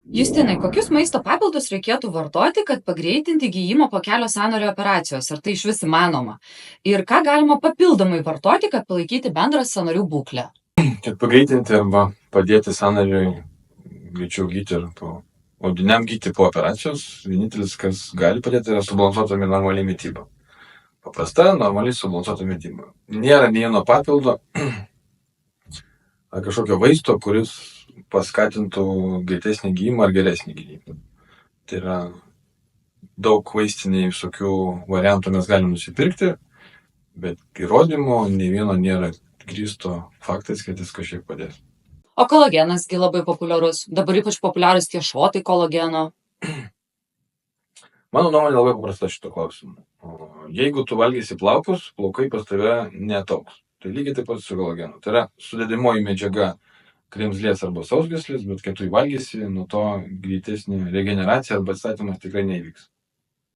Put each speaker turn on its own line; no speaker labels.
Justinai, kokius maisto papildus reikėtų vartoti, kad pagreitinti gijimo po kelio sąnario operacijos? Ar tai iš vis įmanoma? Ir ką galima papildomai vartoti, kad palaikyti bendrą sąnarių būklę?
Kad pagreitinti arba padėti sąnariui greičiau gyti ir audiniam gyti po operacijos, vienintelis, kas gali padėti, yra subalansuota normali mityba. Paprasta, normaliai subalansuota mityba. Nėra nei vieno papildo ar kažkokio vaisto, kuris paskatintų greitesnį gijimą ar geresnį gijimą. Tai yra daug vaistiniai visokių variantų mes galim nusipirkti, bet įrodymų nei vieno nėra grįsto faktais, kad jis kažkiek padės.
O kolagenasgi labai populiarus. Dabar ypač populiarus tie šotai kolageno.
Mano nuomonė labai paprasta šito klausimu. Jeigu tu valgysi plaukus, plaukai pas tave netauks. Tai lygiai taip pat su kolagenu. Tai yra sudėdamoji medžiaga kremzlės arba sausgyslės, bet kai tu įvalgysi, nuo to greitesnė regeneracija arba atstatymas tikrai neįvyks.